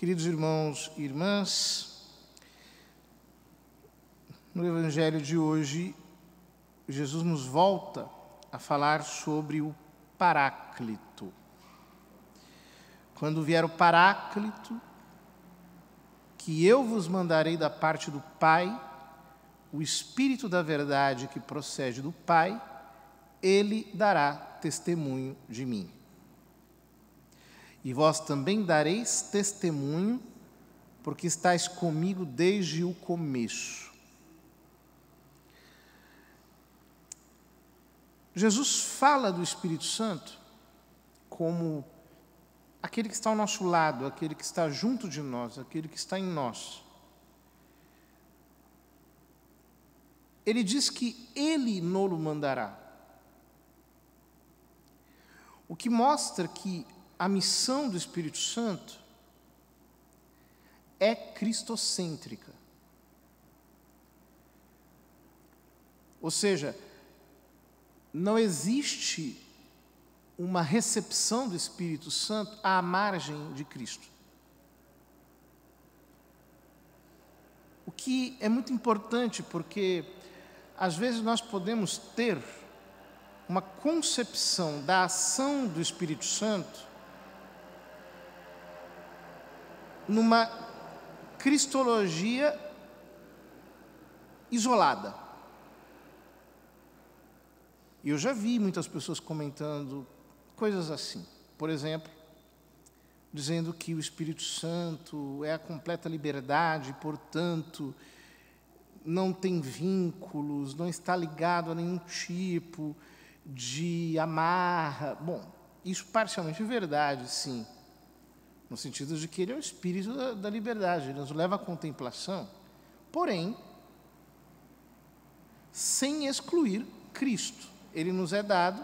Queridos irmãos e irmãs, no Evangelho de hoje, Jesus nos volta a falar sobre o Paráclito. Quando vier o Paráclito, que eu vos mandarei da parte do Pai, o Espírito da verdade que procede do Pai, ele dará testemunho de mim. E vós também dareis testemunho, porque estáis comigo desde o começo. Jesus fala do Espírito Santo como aquele que está ao nosso lado, aquele que está junto de nós, aquele que está em nós. Ele diz que ele nolo mandará. O que mostra que a missão do Espírito Santo é cristocêntrica. Ou seja, não existe uma recepção do Espírito Santo à margem de Cristo. O que é muito importante, porque às vezes nós podemos ter uma concepção da ação do Espírito Santo numa cristologia isolada. E eu já vi muitas pessoas comentando coisas assim. Por exemplo, dizendo que o Espírito Santo é a completa liberdade, portanto, não tem vínculos, não está ligado a nenhum tipo de amarra. Bom, isso parcialmente é verdade, sim. No sentido de que ele é o Espírito da liberdade, ele nos leva à contemplação, porém, sem excluir Cristo. Ele nos é dado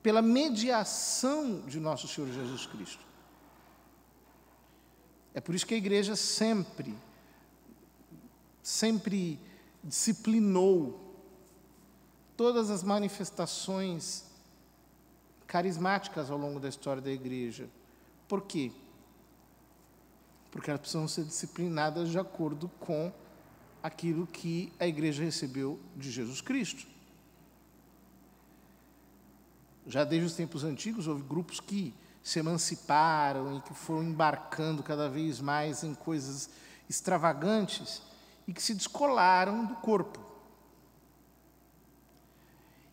pela mediação de nosso Senhor Jesus Cristo. É por isso que a igreja sempre disciplinou todas as manifestações carismáticas ao longo da história da igreja. Por quê? Porque elas precisam ser disciplinadas de acordo com aquilo que a igreja recebeu de Jesus Cristo. Já desde os tempos antigos, houve grupos que se emanciparam e que foram embarcando cada vez mais em coisas extravagantes e que se descolaram do corpo.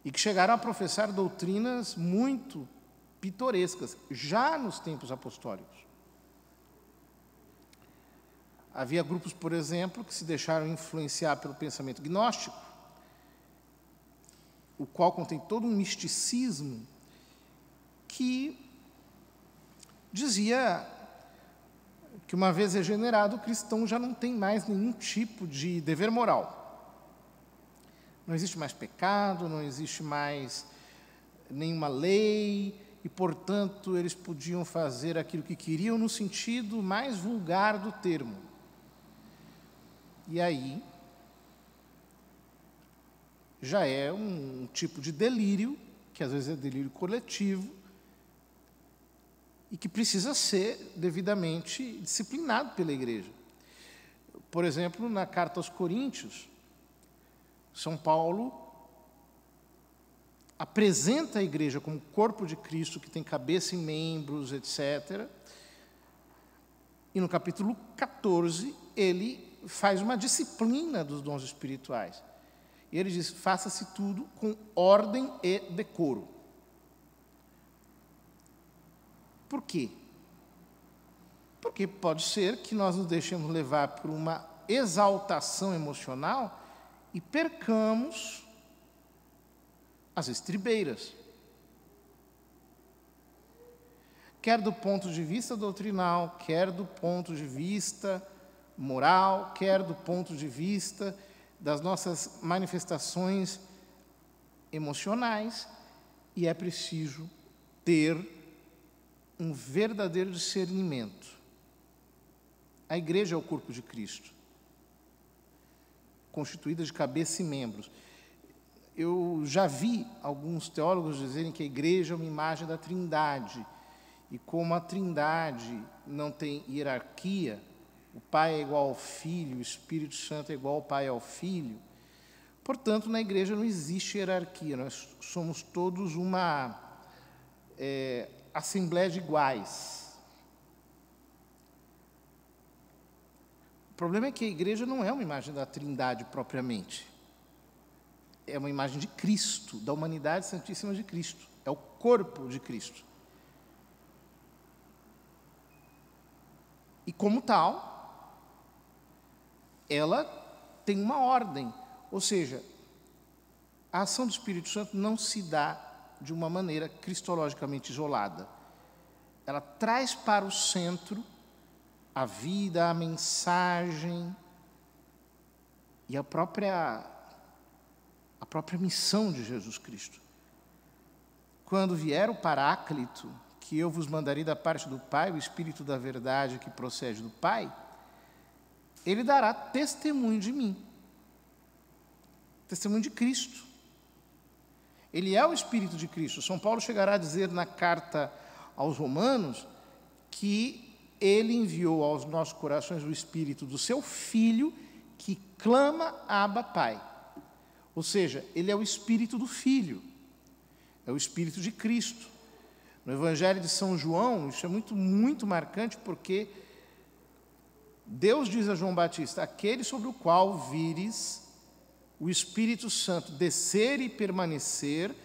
E que chegaram a professar doutrinas muito pitorescas, já nos tempos apostólicos. Havia grupos, por exemplo, que se deixaram influenciar pelo pensamento gnóstico, o qual contém todo um misticismo que dizia que, uma vez regenerado, o cristão já não tem mais nenhum tipo de dever moral. Não existe mais pecado, não existe mais nenhuma lei, e, portanto, eles podiam fazer aquilo que queriam no sentido mais vulgar do termo. E aí, já é um tipo de delírio, que às vezes é delírio coletivo, e que precisa ser devidamente disciplinado pela igreja. Por exemplo, na carta aos Coríntios, São Paulo apresenta a igreja como corpo de Cristo, que tem cabeça e membros, etc. E no capítulo 14, ele faz uma disciplina dos dons espirituais. E ele diz: faça-se tudo com ordem e decoro. Por quê? Porque pode ser que nós nos deixemos levar por uma exaltação emocional e percamos as estribeiras. Quer do ponto de vista doutrinal, quer do ponto de vista moral, quer do ponto de vista das nossas manifestações emocionais, e é preciso ter um verdadeiro discernimento. A igreja é o corpo de Cristo, constituída de cabeça e membros. Eu já vi alguns teólogos dizerem que a igreja é uma imagem da Trindade e como a Trindade não tem hierarquia, o Pai é igual ao Filho, o Espírito Santo é igual ao Pai e ao Filho, portanto, na igreja não existe hierarquia, nós somos todos uma assembleia de iguais. O problema é que a igreja não é uma imagem da Trindade propriamente. É uma imagem de Cristo, da humanidade santíssima de Cristo. É o corpo de Cristo. E como tal, ela tem uma ordem. Ou seja, a ação do Espírito Santo não se dá de uma maneira cristologicamente isolada. Ela traz para o centro a vida, a mensagem e a própria missão de Jesus Cristo. Quando vier o Paráclito, que eu vos mandarei da parte do Pai, o Espírito da verdade que procede do Pai, ele dará testemunho de mim, testemunho de Cristo. Ele é o Espírito de Cristo. São Paulo chegará a dizer na carta aos Romanos que ele enviou aos nossos corações o Espírito do seu Filho, que clama Abba, Pai. Ou seja, ele é o Espírito do Filho, é o Espírito de Cristo. No Evangelho de São João, isso é muito marcante, porque Deus diz a João Batista: aquele sobre o qual vires o Espírito Santo descer e permanecer,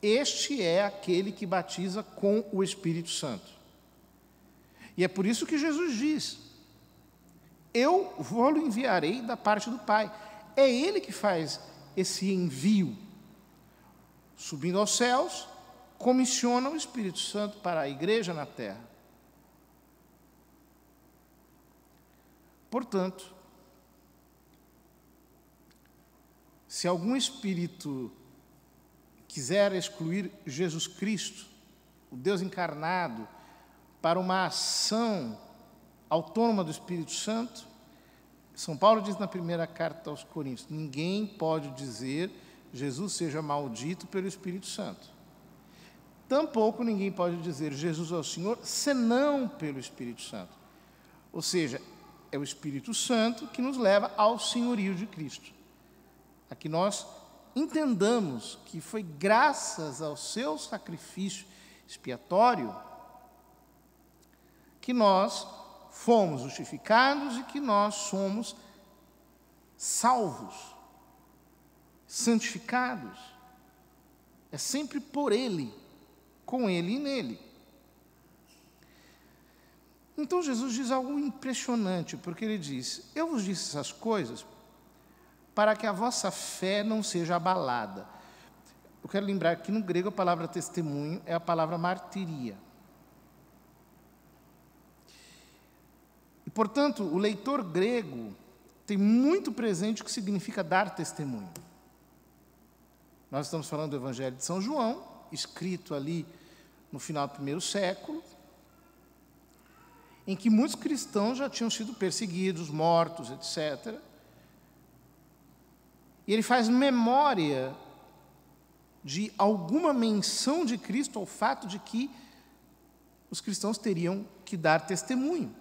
este é aquele que batiza com o Espírito Santo. E é por isso que Jesus diz: eu vou-lo enviarei da parte do Pai. É Ele que faz esse envio. Subindo aos céus, comissiona o Espírito Santo para a igreja na terra. Portanto, se algum espírito quiser excluir Jesus Cristo, o Deus encarnado, para uma ação autônoma do Espírito Santo, São Paulo diz na primeira carta aos Coríntios: ninguém pode dizer Jesus seja maldito pelo Espírito Santo. Tampouco ninguém pode dizer Jesus é o Senhor senão pelo Espírito Santo. Ou seja, é o Espírito Santo que nos leva ao senhorio de Cristo. A que nós entendamos que foi graças ao seu sacrifício expiatório que nós fomos justificados e que nós somos salvos, santificados. É sempre por Ele, com Ele e nele. Então Jesus diz algo impressionante, porque Ele diz: eu vos disse essas coisas para que a vossa fé não seja abalada. Eu quero lembrar que no grego a palavra testemunho é a palavra martiria. E, portanto, o leitor grego tem muito presente o que significa dar testemunho. Nós estamos falando do Evangelho de São João, escrito ali no final do primeiro século, em que muitos cristãos já tinham sido perseguidos, mortos, etc. E ele faz memória de alguma menção de Cristo ao fato de que os cristãos teriam que dar testemunho,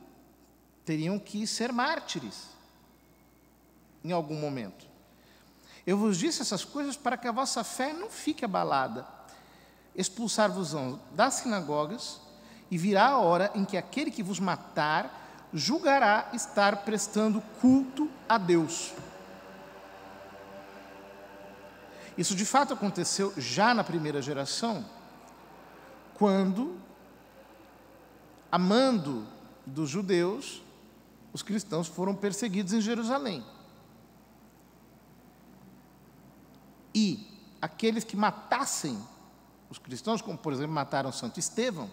teriam que ser mártires em algum momento. Eu vos disse essas coisas para que a vossa fé não fique abalada. Expulsar-vos-ão das sinagogas, e virá a hora em que aquele que vos matar julgará estar prestando culto a Deus. Isso de fato aconteceu já na primeira geração, quando, a mando dos judeus, os cristãos foram perseguidos em Jerusalém. E aqueles que matassem os cristãos, como por exemplo mataram Santo Estevão,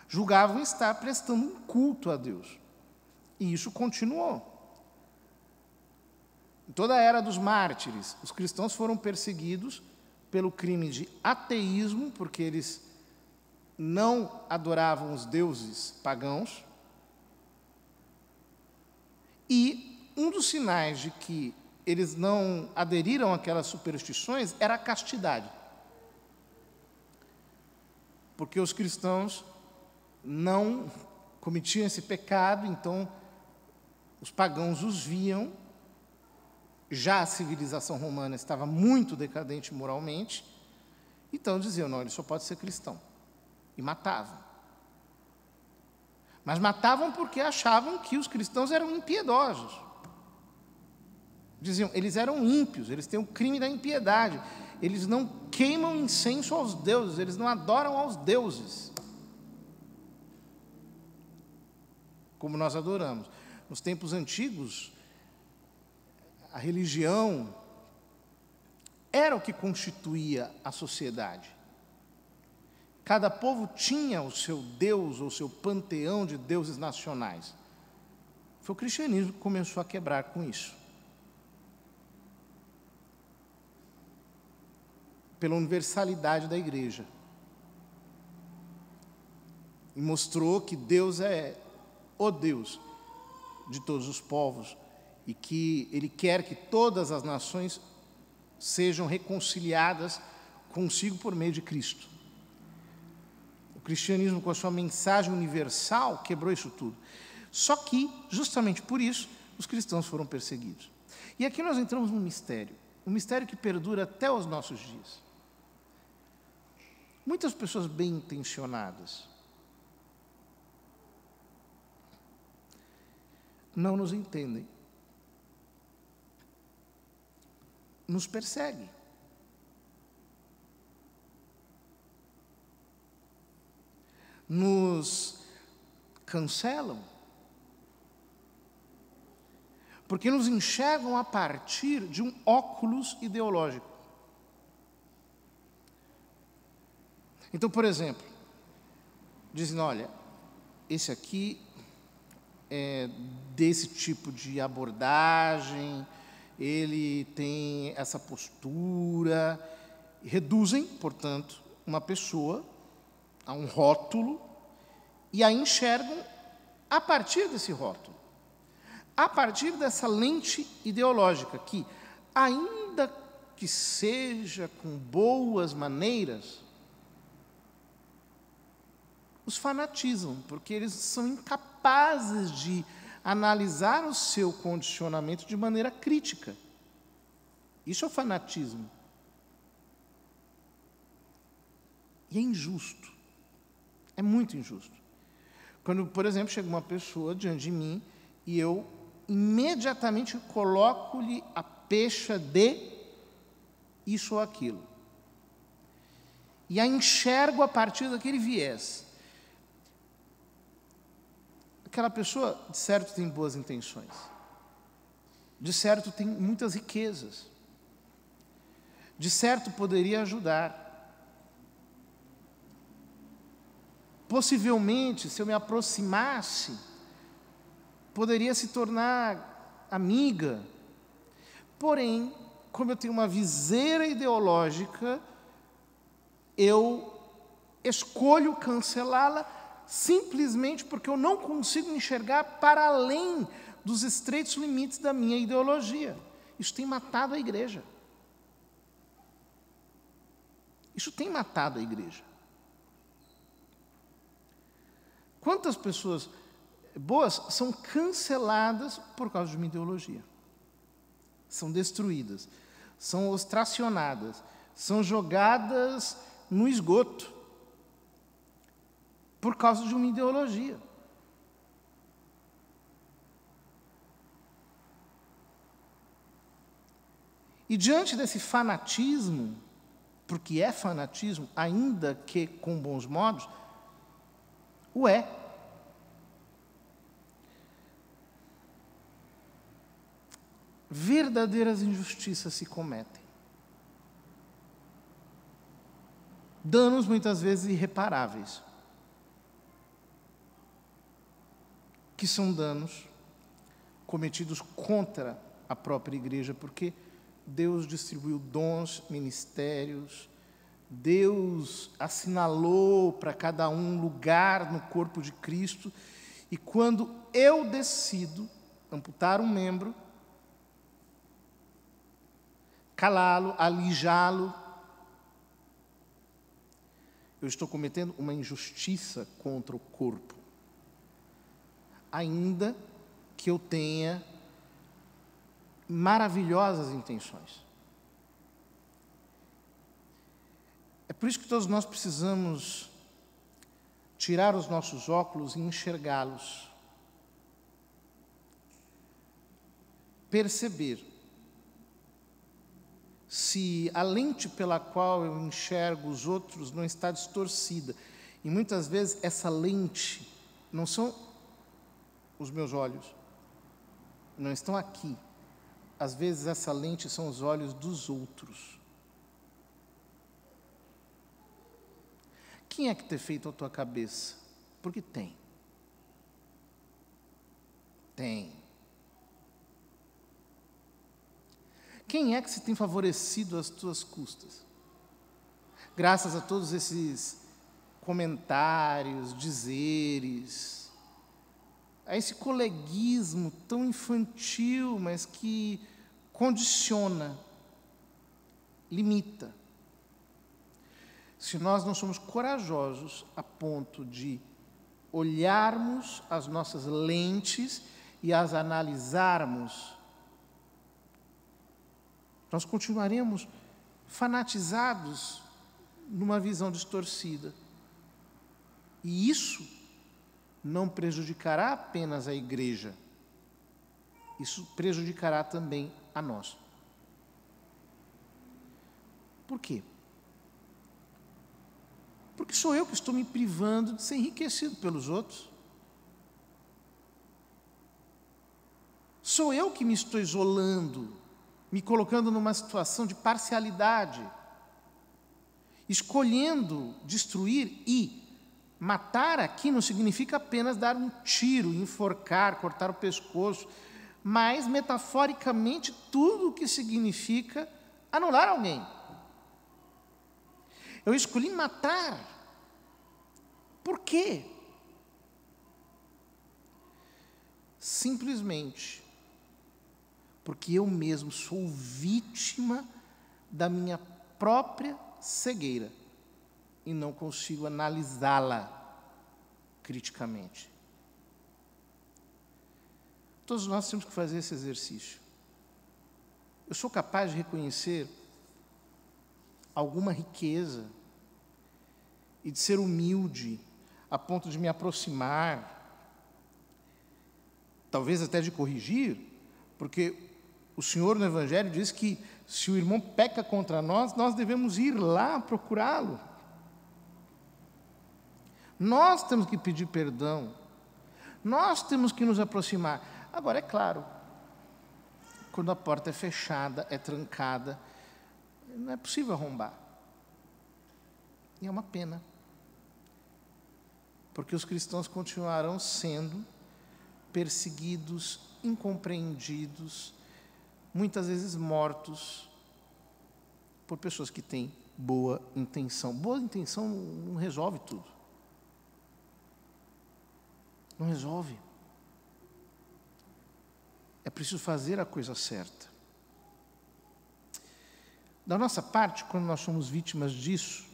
julgavam estar prestando um culto a Deus. E isso continuou. Em toda a era dos mártires, os cristãos foram perseguidos pelo crime de ateísmo, porque eles não adoravam os deuses pagãos. E um dos sinais de que eles não aderiram àquelas superstições era a castidade. porque os cristãos não cometiam esse pecado, então os pagãos os viam, já a civilização romana estava muito decadente moralmente, então diziam, não, ele só pode ser cristão, e matavam. Mas matavam porque achavam que os cristãos eram impiedosos. Diziam, eles eram ímpios, eles têm o crime da impiedade, eles não queimam incenso aos deuses, eles não adoram aos deuses, como nós adoramos. Nos tempos antigos, a religião era o que constituía a sociedade. Cada povo tinha o seu Deus, ou seu panteão de deuses nacionais. Foi o cristianismo que começou a quebrar com isso. Pela universalidade da igreja. E mostrou que Deus é o Deus de todos os povos e que Ele quer que todas as nações sejam reconciliadas consigo por meio de Cristo. O cristianismo, com a sua mensagem universal, quebrou isso tudo. Só que, justamente por isso, os cristãos foram perseguidos. E aqui nós entramos num mistério, um mistério que perdura até os nossos dias. Muitas pessoas bem intencionadas não nos entendem, nos perseguem. Nos cancelam, porque nos enxergam a partir de um óculos ideológico. Então, por exemplo, dizem, olha, esse aqui é desse tipo de abordagem, ele tem essa postura, reduzem, portanto, uma pessoa a um rótulo e a enxergam a partir desse rótulo, a partir dessa lente ideológica que, ainda que seja com boas maneiras, os fanatizam, porque eles são incapazes de analisar o seu condicionamento de maneira crítica. Isso é o fanatismo. E é injusto. É muito injusto. Quando, por exemplo, chega uma pessoa diante de mim e eu imediatamente coloco-lhe a pecha de isso ou aquilo. E a enxergo a partir daquele viés. Aquela pessoa, de certo, tem boas intenções. De certo, tem muitas riquezas. De certo, poderia ajudar. Possivelmente, se eu me aproximasse, poderia se tornar amiga. Porém, como eu tenho uma viseira ideológica, eu escolho cancelá-la simplesmente porque eu não consigo enxergar para além dos estreitos limites da minha ideologia. Isso tem matado a igreja. Isso tem matado a igreja. Quantas pessoas boas são canceladas por causa de uma ideologia? São destruídas, são ostracionadas, são jogadas no esgoto por causa de uma ideologia. E diante desse fanatismo, porque é fanatismo, ainda que com bons modos, o é. Verdadeiras injustiças se cometem. Danos muitas vezes irreparáveis. Que são danos cometidos contra a própria igreja, porque Deus distribuiu dons, ministérios, Deus assinalou para cada um lugar no corpo de Cristo, e quando eu decido amputar um membro, calá-lo, alijá-lo, eu estou cometendo uma injustiça contra o corpo, ainda que eu tenha maravilhosas intenções. É por isso que todos nós precisamos tirar os nossos óculos e enxergá-los. Perceber se a lente pela qual eu enxergo os outros não está distorcida. E muitas vezes essa lente não são os meus olhos, não estão aqui. Às vezes essa lente são os olhos dos outros. Quem é que tem feito a tua cabeça? Porque tem. Tem. Quem é que se tem favorecido às tuas custas? Graças a todos esses comentários, dizeres, a esse coleguismo tão infantil, mas que condiciona, limita. Se nós não somos corajosos a ponto de olharmos as nossas lentes e as analisarmos, nós continuaremos fanatizados numa visão distorcida. E isso não prejudicará apenas a igreja, isso prejudicará também a nós. Por quê? Porque sou eu que estou me privando de ser enriquecido pelos outros. Sou eu que me estou isolando, me colocando numa situação de parcialidade, escolhendo destruir e matar aqui não significa apenas dar um tiro, enforcar, cortar o pescoço, mas, metaforicamente, tudo o que significa anular alguém. Eu escolhi matar. Por quê? Simplesmente porque eu mesmo sou vítima da minha própria cegueira e não consigo analisá-la criticamente. Todos nós temos que fazer esse exercício. Eu sou capaz de reconhecer alguma riqueza e de ser humilde a ponto de me aproximar, talvez até de corrigir, porque o Senhor no Evangelho diz que se o irmão peca contra nós, nós devemos ir lá procurá-lo. Nós temos que pedir perdão, nós temos que nos aproximar. Agora, é claro, quando a porta é fechada, é trancada, não é possível arrombar. E é uma pena, porque os cristãos continuarão sendo perseguidos, incompreendidos, muitas vezes mortos por pessoas que têm boa intenção. Boa intenção não resolve tudo. Não resolve. É preciso fazer a coisa certa. Da nossa parte, quando nós somos vítimas disso,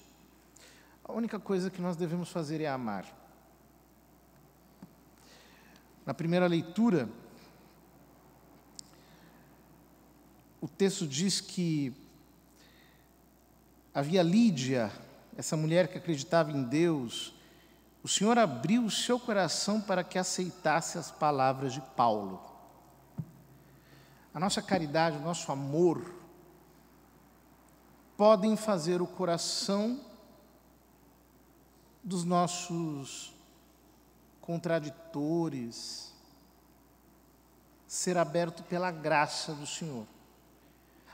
a única coisa que nós devemos fazer é amar. Na primeira leitura, o texto diz que havia Lídia, essa mulher que acreditava em Deus. O Senhor abriu o seu coração para que aceitasse as palavras de Paulo. A nossa caridade, o nosso amor, podem fazer o coração dos nossos contraditores ser aberto pela graça do Senhor.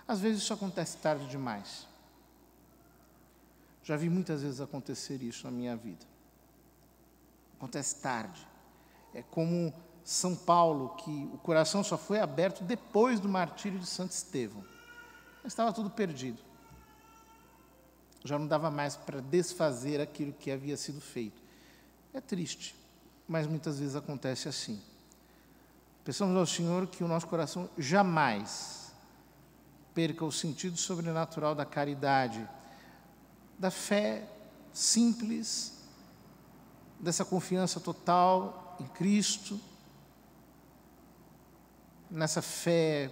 Às vezes isso acontece tarde demais. Já vi muitas vezes acontecer isso na minha vida. Acontece tarde. É como São Paulo, que o coração só foi aberto depois do martírio de Santo Estevão. Estava tudo perdido. Já não dava mais para desfazer aquilo que havia sido feito. É triste, mas muitas vezes acontece assim. Peçamos ao Senhor que o nosso coração jamais perca o sentido sobrenatural da caridade, da fé simples, dessa confiança total em Cristo, nessa fé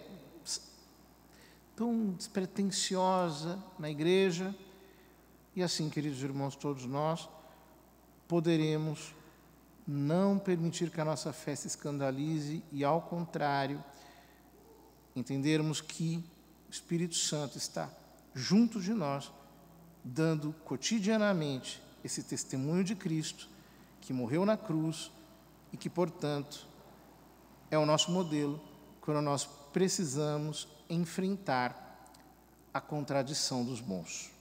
tão despretensiosa na igreja. E assim, queridos irmãos, todos nós poderemos não permitir que a nossa fé se escandalize e, ao contrário, entendermos que o Espírito Santo está junto de nós, dando cotidianamente esse testemunho de Cristo, que morreu na cruz e que, portanto, é o nosso modelo quando nós precisamos enfrentar a contradição dos bons.